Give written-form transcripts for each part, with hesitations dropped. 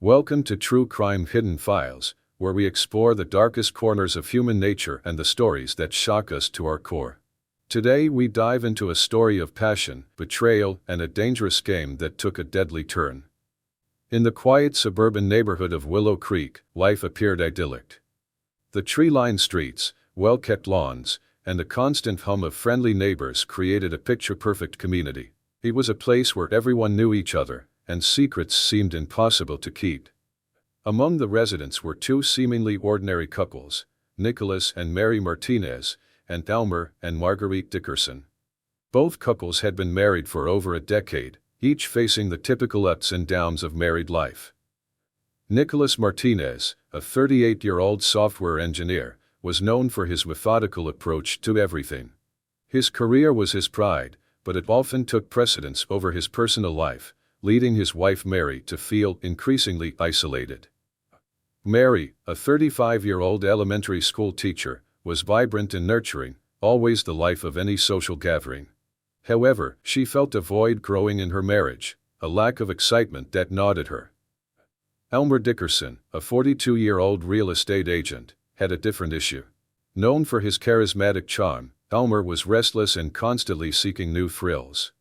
Welcome to True Crime Hidden Files, where we explore the darkest corners of human nature and the stories that shock us to our core. Today we dive into a story of passion, betrayal, and a dangerous game that took a deadly turn. In the quiet suburban neighborhood of Willow Creek, life appeared idyllic. The tree-lined streets, well-kept lawns, and the constant hum of friendly neighbors created a picture-perfect community. It was a place where everyone knew each other, and secrets seemed impossible to keep. Among the residents were two seemingly ordinary couples, Nicolas and Mary Martinez, and Elmer and Marguerite Dickerson. Both couples had been married for over a decade, each facing the typical ups and downs of married life. Nicolas Martinez, a 38-year-old software engineer, was known for his methodical approach to everything. His career was his pride, but it often took precedence over his personal life, leading his wife Mary to feel increasingly isolated. Mary, a 35-year-old elementary school teacher, was vibrant and nurturing, always the life of any social gathering. However, she felt a void growing in her marriage, a lack of excitement that gnawed at her. Elmer Dickerson, a 42-year-old real estate agent, had a different issue. Known for his charismatic charm, Elmer was restless and constantly seeking new thrills.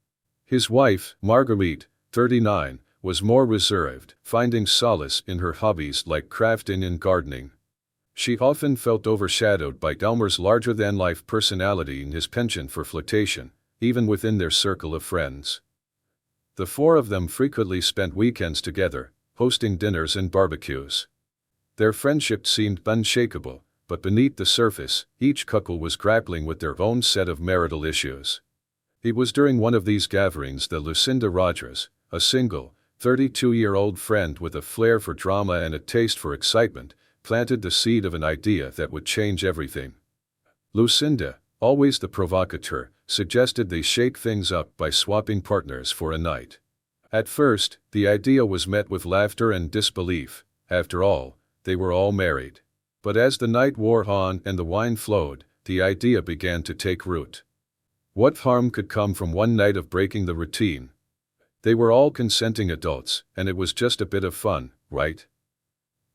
His wife, Marguerite, 39, was more reserved, finding solace in her hobbies like crafting and gardening. She often felt overshadowed by Elmer's larger-than-life personality and his penchant for flirtation, even within their circle of friends. The four of them frequently spent weekends together, hosting dinners and barbecues. Their friendship seemed unshakable, but beneath the surface, each couple was grappling with their own set of marital issues. It was during one of these gatherings that Lucinda Rogers, a single, 32-year-old friend with a flair for drama and a taste for excitement, planted the seed of an idea that would change everything. Lucinda, always the provocateur, suggested they shake things up by swapping partners for a night. At first, the idea was met with laughter and disbelief. After all, they were all married. But as the night wore on and the wine flowed, the idea began to take root. What harm could come from one night of breaking the routine? They were all consenting adults, and it was just a bit of fun, right?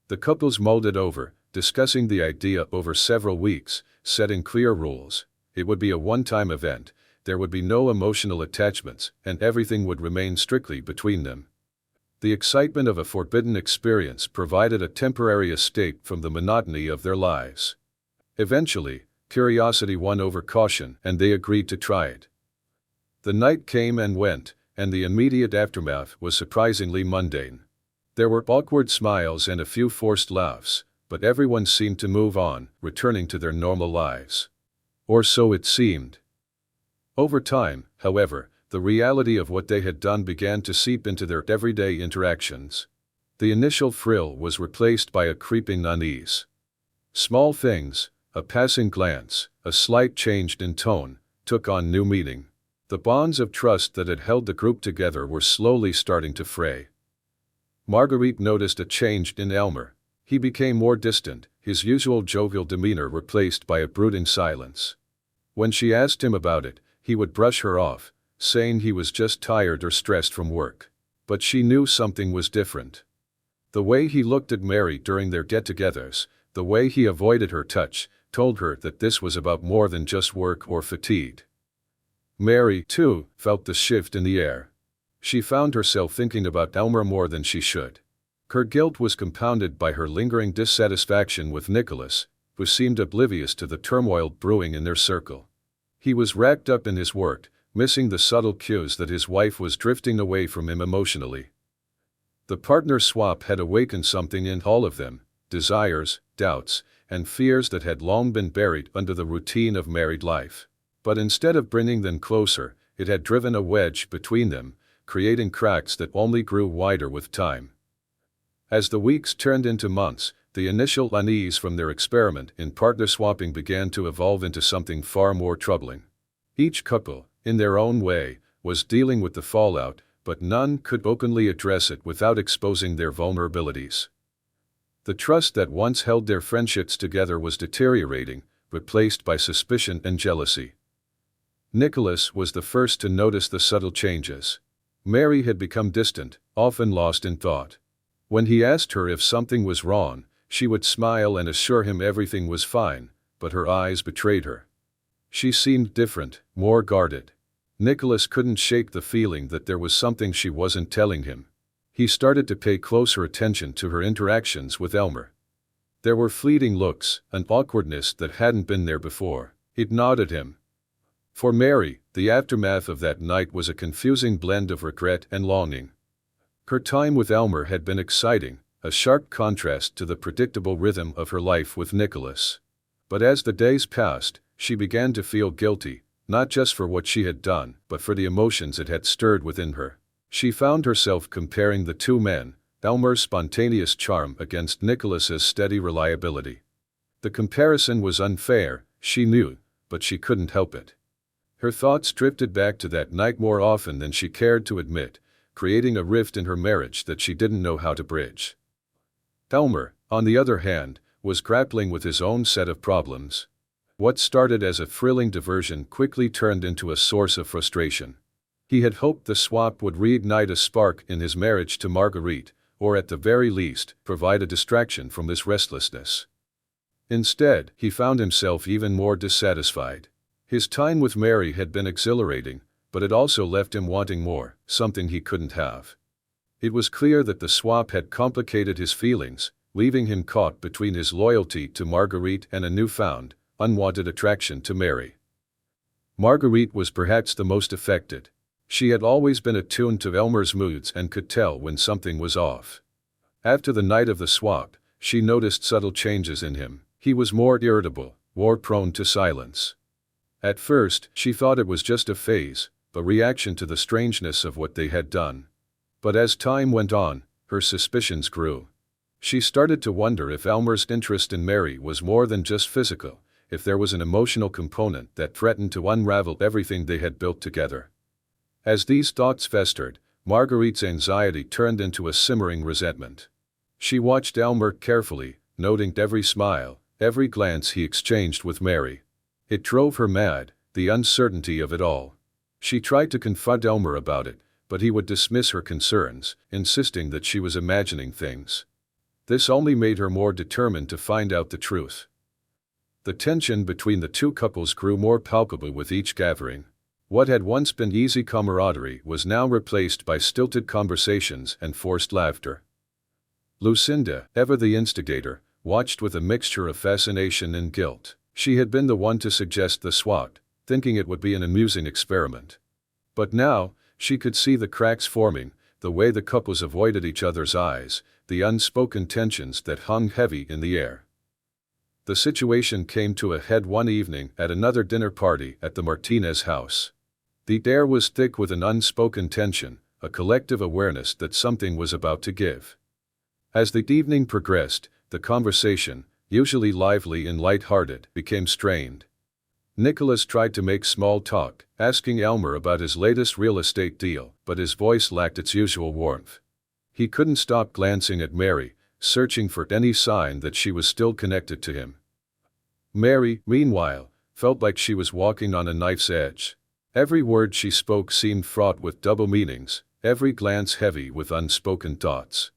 The couples mulled it over, discussing the idea over several weeks, setting clear rules. It would be a one-time event, there would be no emotional attachments, and everything would remain strictly between them. The excitement of a forbidden experience provided a temporary escape from the monotony of their lives. Eventually, curiosity won over caution, and they agreed to try it. The night came and went, and the immediate aftermath was surprisingly mundane. There were awkward smiles and a few forced laughs, but everyone seemed to move on, returning to their normal lives. Or so it seemed. Over time, however, the reality of what they had done began to seep into their everyday interactions. The initial thrill was replaced by a creeping unease. Small things, a passing glance, a slight change in tone, took on new meaning. The bonds of trust that had held the group together were slowly starting to fray. Marguerite noticed a change in Elmer. He became more distant, his usual jovial demeanor replaced by a brooding silence. When she asked him about it, he would brush her off, saying he was just tired or stressed from work. But she knew something was different. The way he looked at Mary during their get-togethers, the way he avoided her touch, told her that this was about more than just work or fatigue. Mary, too, felt the shift in the air. She found herself thinking about Elmer more than she should. Her guilt was compounded by her lingering dissatisfaction with Nicolas, who seemed oblivious to the turmoil brewing in their circle. He was wrapped up in his work, missing the subtle cues that his wife was drifting away from him emotionally. The partner swap had awakened something in all of them, desires, doubts, and fears that had long been buried under the routine of married life. But instead of bringing them closer, it had driven a wedge between them, creating cracks that only grew wider with time. As the weeks turned into months, the initial unease from their experiment in partner swapping began to evolve into something far more troubling. Each couple, in their own way, was dealing with the fallout, but none could openly address it without exposing their vulnerabilities. The trust that once held their friendships together was deteriorating, replaced by suspicion and jealousy. Nicolas was the first to notice the subtle changes. Mary had become distant, often lost in thought. When he asked her if something was wrong, she would smile and assure him everything was fine, but her eyes betrayed her. She seemed different, more guarded. Nicolas couldn't shake the feeling that there was something she wasn't telling him. He started to pay closer attention to her interactions with Elmer. There were fleeting looks, an awkwardness that hadn't been there before. He'd nod at him. For Mary, the aftermath of that night was a confusing blend of regret and longing. Her time with Elmer had been exciting, a sharp contrast to the predictable rhythm of her life with Nicolas. But as the days passed, she began to feel guilty, not just for what she had done, but for the emotions it had stirred within her. She found herself comparing the two men, Elmer's spontaneous charm against Nicolas's steady reliability. The comparison was unfair, she knew, but she couldn't help it. Her thoughts drifted back to that night more often than she cared to admit, creating a rift in her marriage that she didn't know how to bridge. Elmer, on the other hand, was grappling with his own set of problems. What started as a thrilling diversion quickly turned into a source of frustration. He had hoped the swap would reignite a spark in his marriage to Marguerite, or at the very least, provide a distraction from this restlessness. Instead, he found himself even more dissatisfied. His time with Mary had been exhilarating, but it also left him wanting more, something he couldn't have. It was clear that the swap had complicated his feelings, leaving him caught between his loyalty to Marguerite and a newfound, unwanted attraction to Mary. Marguerite was perhaps the most affected. She had always been attuned to Elmer's moods and could tell when something was off. After the night of the swap, she noticed subtle changes in him. He was more irritable, more prone to silence. At first, she thought it was just a phase, a reaction to the strangeness of what they had done. But as time went on, her suspicions grew. She started to wonder if Elmer's interest in Mary was more than just physical, if there was an emotional component that threatened to unravel everything they had built together. As these thoughts festered, Marguerite's anxiety turned into a simmering resentment. She watched Elmer carefully, noting every smile, every glance he exchanged with Mary. It drove her mad, the uncertainty of it all. She tried to confront Elmer about it, but he would dismiss her concerns, insisting that she was imagining things. This only made her more determined to find out the truth. The tension between the two couples grew more palpable with each gathering. What had once been easy camaraderie was now replaced by stilted conversations and forced laughter. Lucinda, ever the instigator, watched with a mixture of fascination and guilt. She had been the one to suggest the swap, thinking it would be an amusing experiment. But now, she could see the cracks forming, the way the couples avoided each other's eyes, the unspoken tensions that hung heavy in the air. The situation came to a head one evening at another dinner party at the Martinez house. The air was thick with an unspoken tension, a collective awareness that something was about to give. As the evening progressed, the conversation, usually lively and light-hearted, became strained. Nicolas tried to make small talk, asking Elmer about his latest real estate deal, but his voice lacked its usual warmth. He couldn't stop glancing at Mary, searching for any sign that she was still connected to him. Mary, meanwhile, felt like she was walking on a knife's edge. Every word she spoke seemed fraught with double meanings, every glance heavy with unspoken thoughts.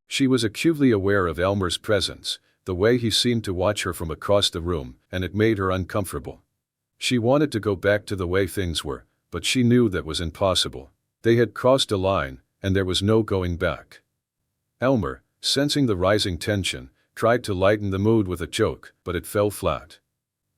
She was acutely aware of Elmer's presence, the way he seemed to watch her from across the room, and it made her uncomfortable. She wanted to go back to the way things were, but she knew that was impossible. They had crossed a line, and there was no going back. Elmer, sensing the rising tension, tried to lighten the mood with a joke, but it fell flat.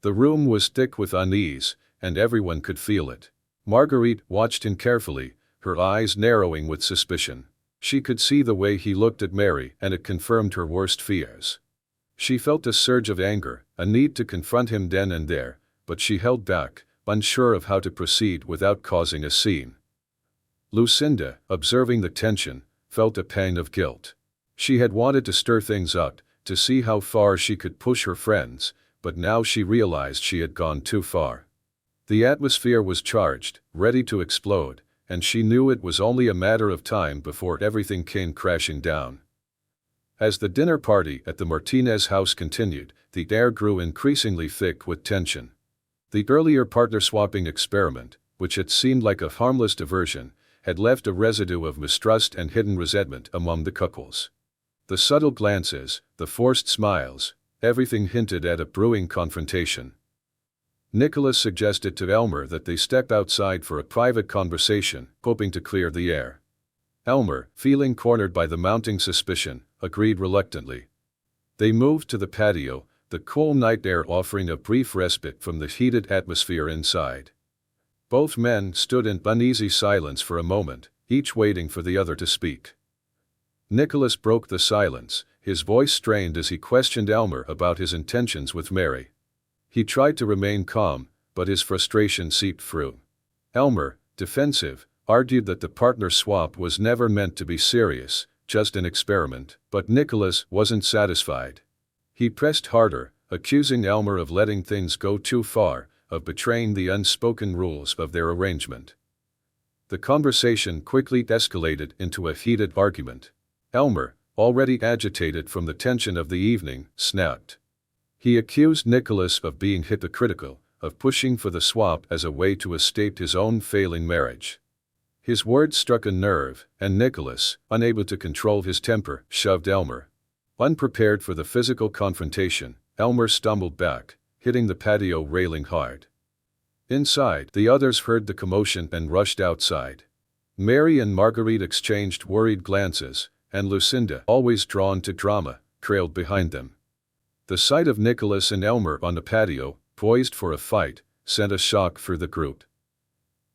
The room was thick with unease, and everyone could feel it. Marguerite watched him carefully, her eyes narrowing with suspicion. She could see the way he looked at Mary, and it confirmed her worst fears. She felt a surge of anger, a need to confront him then and there, but she held back, unsure of how to proceed without causing a scene. Lucinda, observing the tension, felt a pang of guilt. She had wanted to stir things up, to see how far she could push her friends, but now she realized she had gone too far. The atmosphere was charged, ready to explode, and she knew it was only a matter of time before everything came crashing down. As the dinner party at the Martinez house continued, the air grew increasingly thick with tension. The earlier partner-swapping experiment, which had seemed like a harmless diversion, had left a residue of mistrust and hidden resentment among the couples. The subtle glances, the forced smiles, everything hinted at a brewing confrontation. Nicolas suggested to Elmer that they step outside for a private conversation, hoping to clear the air. Elmer, feeling cornered by the mounting suspicion, agreed reluctantly. They moved to the patio, the cool night air offering a brief respite from the heated atmosphere inside. Both men stood in uneasy silence for a moment, each waiting for the other to speak. Nicolas broke the silence, his voice strained as he questioned Elmer about his intentions with Mary. He tried to remain calm, but his frustration seeped through. Elmer, defensive, argued that the partner swap was never meant to be serious, just an experiment, but Nicolas wasn't satisfied. He pressed harder, accusing Elmer of letting things go too far, of betraying the unspoken rules of their arrangement. The conversation quickly escalated into a heated argument. Elmer, already agitated from the tension of the evening, snapped. He accused Nicolas of being hypocritical, of pushing for the swap as a way to escape his own failing marriage. His words struck a nerve, and Nicolas, unable to control his temper, shoved Elmer. Unprepared for the physical confrontation, Elmer stumbled back, hitting the patio railing hard. Inside, the others heard the commotion and rushed outside. Mary and Marguerite exchanged worried glances, and Lucinda, always drawn to drama, trailed behind them. The sight of Nicolas and Elmer on the patio, poised for a fight, sent a shock through the group.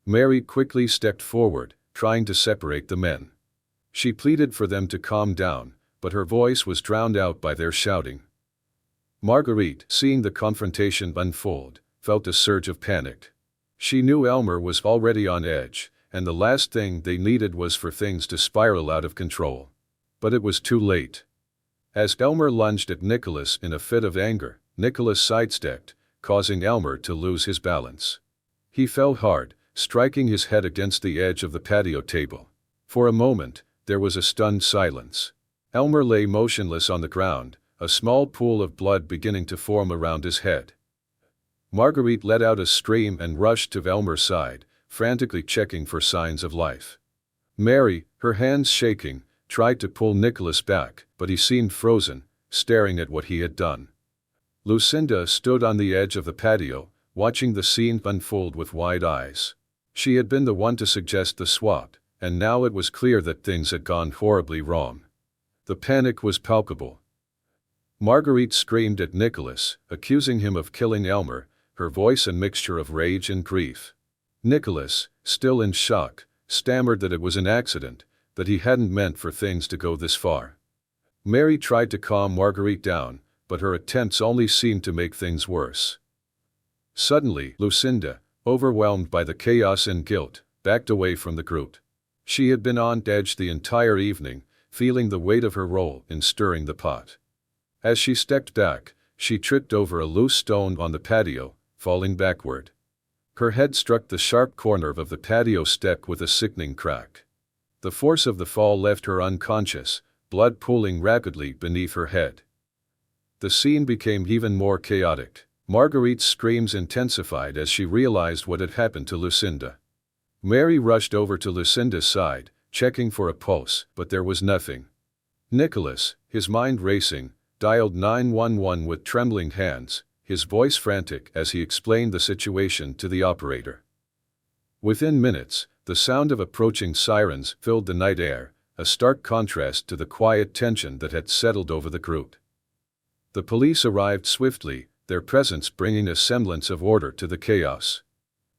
Mary quickly stepped forward, trying to separate the men. She pleaded for them to calm down, but her voice was drowned out by their shouting. Marguerite, seeing the confrontation unfold, felt a surge of panic. She knew Elmer was already on edge, and the last thing they needed was for things to spiral out of control. But it was too late. As Elmer lunged at Nicolas in a fit of anger, Nicolas sidestepped, causing Elmer to lose his balance. He fell hard, striking his head against the edge of the patio table. For a moment, there was a stunned silence. Elmer lay motionless on the ground, a small pool of blood beginning to form around his head. Marguerite let out a scream and rushed to Elmer's side, frantically checking for signs of life. Mary, her hands shaking, tried to pull Nicolas back, but he seemed frozen, staring at what he had done. Lucinda stood on the edge of the patio, watching the scene unfold with wide eyes. She had been the one to suggest the swap, and now it was clear that things had gone horribly wrong. The panic was palpable. Marguerite screamed at Nicolas, accusing him of killing Elmer, her voice a mixture of rage and grief. Nicolas, still in shock, stammered that it was an accident, that he hadn't meant for things to go this far. Mary tried to calm Marguerite down, but her attempts only seemed to make things worse. Suddenly, Lucinda, overwhelmed by the chaos and guilt, backed away from the group. She had been on edge the entire evening, feeling the weight of her role in stirring the pot. As she stepped back, she tripped over a loose stone on the patio, falling backward. Her head struck the sharp corner of the patio step with a sickening crack. The force of the fall left her unconscious, blood pooling rapidly beneath her head. The scene became even more chaotic. Marguerite's screams intensified as she realized what had happened to Lucinda. Mary rushed over to Lucinda's side, checking for a pulse, but there was nothing. Nicolas, his mind racing, dialed 911 with trembling hands, his voice frantic as he explained the situation to the operator. Within minutes, the sound of approaching sirens filled the night air, a stark contrast to the quiet tension that had settled over the group. The police arrived swiftly, their presence bringing a semblance of order to the chaos.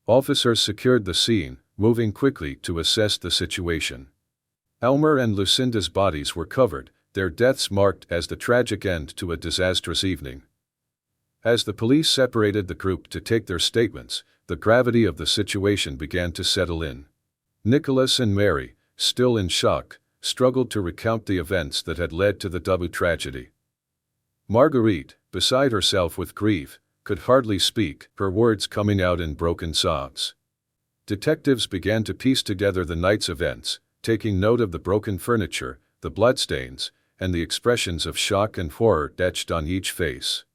Officers secured the scene, moving quickly to assess the situation. Elmer and Lucinda's bodies were covered, their deaths marked as the tragic end to a disastrous evening. As the police separated the group to take their statements, the gravity of the situation began to settle in. Nicolas and Mary, still in shock, struggled to recount the events that had led to the double tragedy. Marguerite, beside herself with grief, could hardly speak, her words coming out in broken sobs. Detectives began to piece together the night's events, taking note of the broken furniture, the bloodstains, and the expressions of shock and horror etched on each face.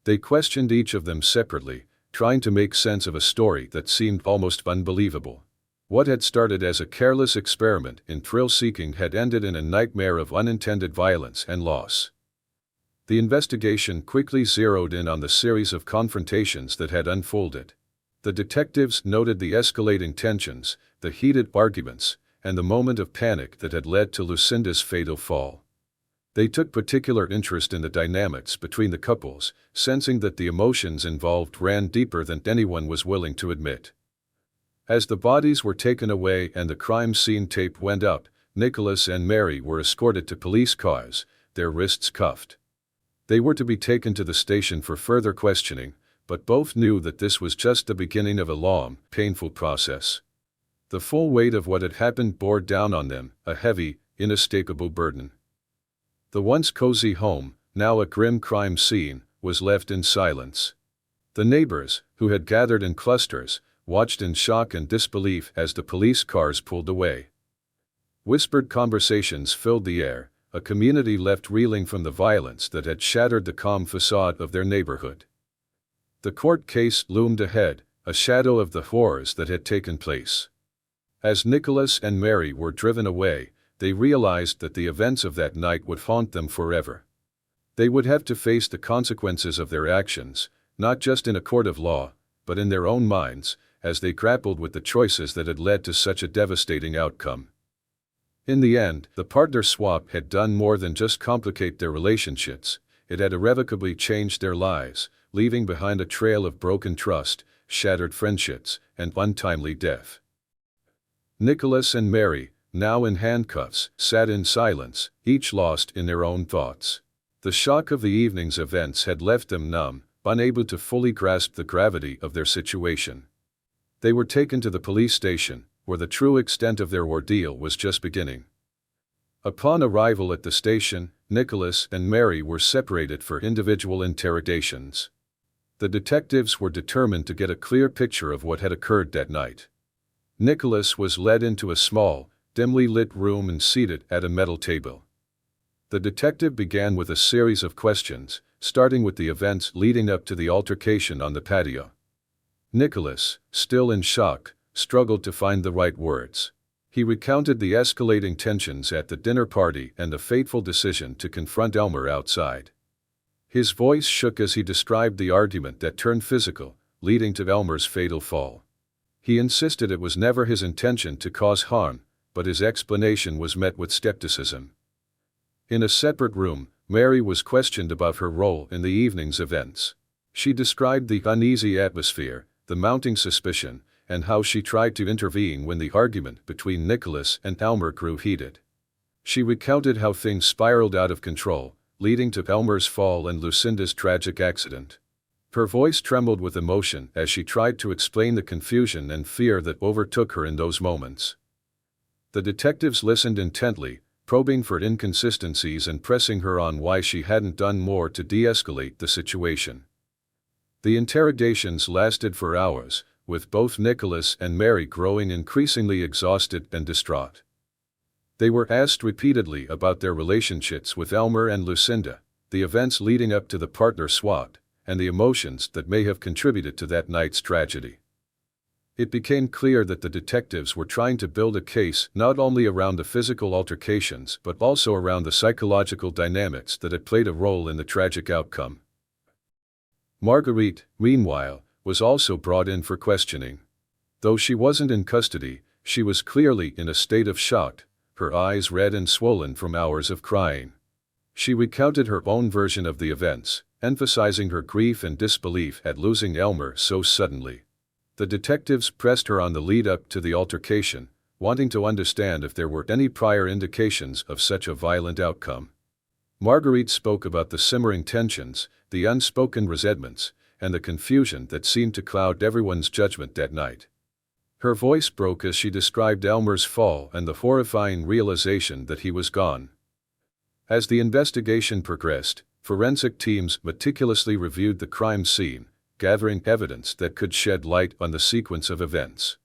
They questioned each of them separately, trying to make sense of a story that seemed almost unbelievable. What had started as a careless experiment in thrill-seeking had ended in a nightmare of unintended violence and loss. The investigation quickly zeroed in on the series of confrontations that had unfolded. The detectives noted the escalating tensions, the heated arguments, and the moment of panic that had led to Lucinda's fatal fall. They took particular interest in the dynamics between the couples, sensing that the emotions involved ran deeper than anyone was willing to admit. As the bodies were taken away and the crime scene tape went up, Nicolas and Mary were escorted to police cars, their wrists cuffed. They were to be taken to the station for further questioning, but both knew that this was just the beginning of a long, painful process. The full weight of what had happened bore down on them, a heavy, inescapable burden. The once cozy home, now a grim crime scene, was left in silence. The neighbors, who had gathered in clusters, watched in shock and disbelief as the police cars pulled away. Whispered conversations filled the air, a community left reeling from the violence that had shattered the calm facade of their neighborhood. The court case loomed ahead, a shadow of the horrors that had taken place. As Nicolas and Mary were driven away, they realized that the events of that night would haunt them forever. They would have to face the consequences of their actions, not just in a court of law, but in their own minds, as they grappled with the choices that had led to such a devastating outcome. In the end, the partner swap had done more than just complicate their relationships, it had irrevocably changed their lives, leaving behind a trail of broken trust, shattered friendships, and untimely death. Nicolas and Mary, now in handcuffs, sat in silence, each lost in their own thoughts. The shock of the evening's events had left them numb, unable to fully grasp the gravity of their situation. They were taken to the police station, where the true extent of their ordeal was just beginning. Upon arrival at the station, Nicolas and Mary were separated for individual interrogations. The detectives were determined to get a clear picture of what had occurred that night. Nicolas was led into a small, dimly lit room and seated at a metal table. The detective began with a series of questions, starting with the events leading up to the altercation on the patio. Nicolas, still in shock, struggled to find the right words. He recounted the escalating tensions at the dinner party and the fateful decision to confront Elmer outside. His voice shook as he described the argument that turned physical, leading to Elmer's fatal fall. He insisted it was never his intention to cause harm, but his explanation was met with skepticism. In a separate room, Mary was questioned about her role in the evening's events. She described the uneasy atmosphere, the mounting suspicion, and how she tried to intervene when the argument between Nicolas and Elmer grew heated. She recounted how things spiraled out of control, leading to Elmer's fall and Lucinda's tragic accident. Her voice trembled with emotion as she tried to explain the confusion and fear that overtook her in those moments. The detectives listened intently, probing for inconsistencies and pressing her on why she hadn't done more to de-escalate the situation. The interrogations lasted for hours, with both Nicolas and Mary growing increasingly exhausted and distraught. They were asked repeatedly about their relationships with Elmer and Lucinda, the events leading up to the partner swap, and the emotions that may have contributed to that night's tragedy. It became clear that the detectives were trying to build a case not only around the physical altercations but also around the psychological dynamics that had played a role in the tragic outcome. Marguerite, meanwhile, was also brought in for questioning. Though she wasn't in custody, she was clearly in a state of shock, her eyes red and swollen from hours of crying. She recounted her own version of the events, emphasizing her grief and disbelief at losing Elmer so suddenly. The detectives pressed her on the lead-up to the altercation, wanting to understand if there were any prior indications of such a violent outcome. Marguerite spoke about the simmering tensions, the unspoken resentments, and the confusion that seemed to cloud everyone's judgment that night. Her voice broke as she described Elmer's fall and the horrifying realization that he was gone. As the investigation progressed, forensic teams meticulously reviewed the crime scene, gathering evidence that could shed light on the sequence of events.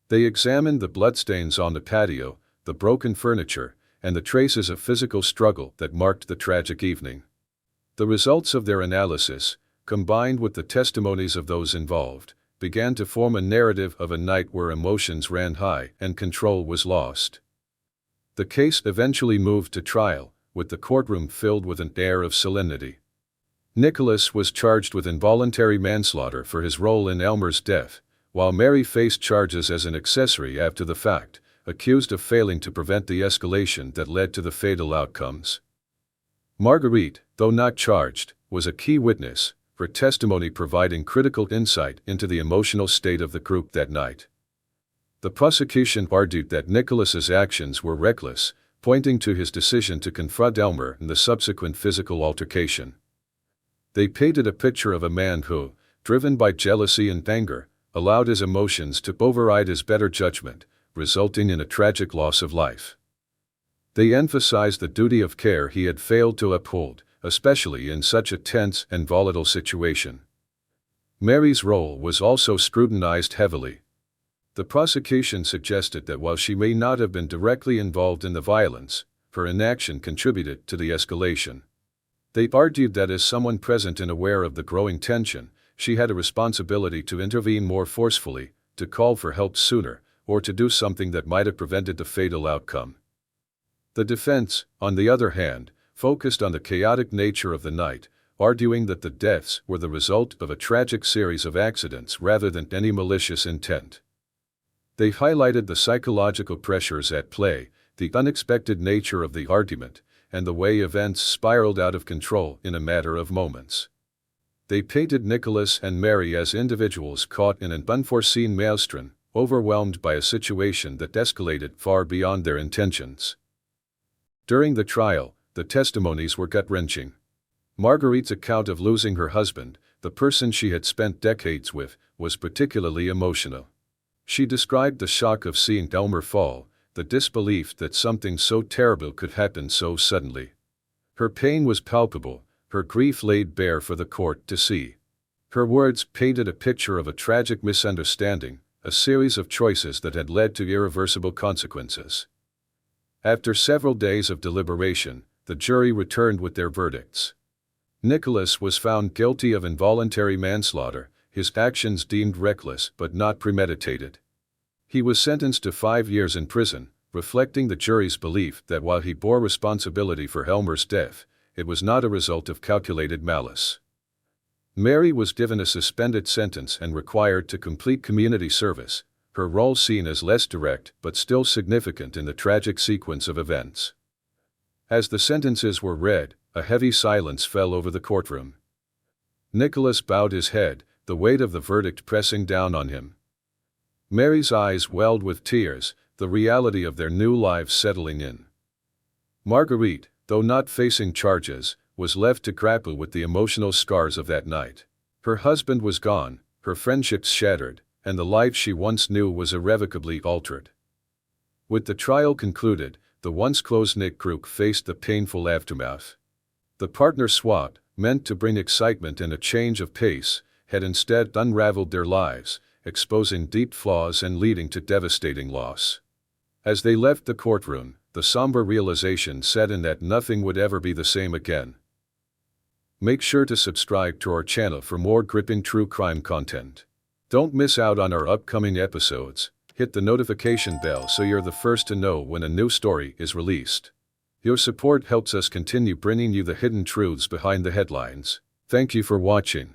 They examined the bloodstains on the patio, the broken furniture, and the traces of physical struggle that marked the tragic evening. The results of their analysis, combined with the testimonies of those involved, began to form a narrative of a night where emotions ran high and control was lost. The case eventually moved to trial, with the courtroom filled with an air of solemnity. Nicolas was charged with involuntary manslaughter for his role in Elmer's death, while Mary faced charges as an accessory after the fact, accused of failing to prevent the escalation that led to the fatal outcomes. Marguerite, though not charged, was a key witness, her testimony providing critical insight into the emotional state of the group that night. The prosecution argued that Nicolas's actions were reckless, pointing to his decision to confront Elmer in the subsequent physical altercation. They painted a picture of a man who, driven by jealousy and anger, allowed his emotions to override his better judgment, resulting in a tragic loss of life. They emphasized the duty of care he had failed to uphold, especially in such a tense and volatile situation. Mary's role was also scrutinized heavily. The prosecution suggested that while she may not have been directly involved in the violence, her inaction contributed to the escalation. They argued that as someone present and aware of the growing tension, she had a responsibility to intervene more forcefully, to call for help sooner, or to do something that might have prevented the fatal outcome. The defense, on the other hand, focused on the chaotic nature of the night, arguing that the deaths were the result of a tragic series of accidents rather than any malicious intent. They highlighted the psychological pressures at play, the unexpected nature of the argument, and the way events spiraled out of control in a matter of moments. They painted Nicolas and Mary as individuals caught in an unforeseen maelstrom, overwhelmed by a situation that escalated far beyond their intentions. During the trial, the testimonies were gut-wrenching. Marguerite's account of losing her husband, the person she had spent decades with, was particularly emotional. She described the shock of seeing Elmer fall, the disbelief that something so terrible could happen so suddenly. Her pain was palpable, her grief laid bare for the court to see. Her words painted a picture of a tragic misunderstanding, a series of choices that had led to irreversible consequences. After several days of deliberation, the jury returned with their verdicts. Nicolas was found guilty of involuntary manslaughter, his actions deemed reckless but not premeditated. He was sentenced to 5 years in prison, reflecting the jury's belief that while he bore responsibility for Elmer's death, it was not a result of calculated malice. Mary was given a suspended sentence and required to complete community service, her role seen as less direct but still significant in the tragic sequence of events. As the sentences were read, a heavy silence fell over the courtroom. Nicolas bowed his head, the weight of the verdict pressing down on him. Mary's eyes welled with tears, the reality of their new lives settling in. Marguerite, though not facing charges, was left to grapple with the emotional scars of that night. Her husband was gone, her friendships shattered, and the life she once knew was irrevocably altered. With the trial concluded, the once close-knit group faced the painful aftermath. The partner swap, meant to bring excitement and a change of pace, had instead unraveled their lives, exposing deep flaws and leading to devastating loss. As they left the courtroom, the somber realization set in that nothing would ever be the same again. Make sure to subscribe to our channel for more gripping true crime content. Don't miss out on our upcoming episodes. Hit the notification bell so you're the first to know when a new story is released. Your support helps us continue bringing you the hidden truths behind the headlines. Thank you for watching.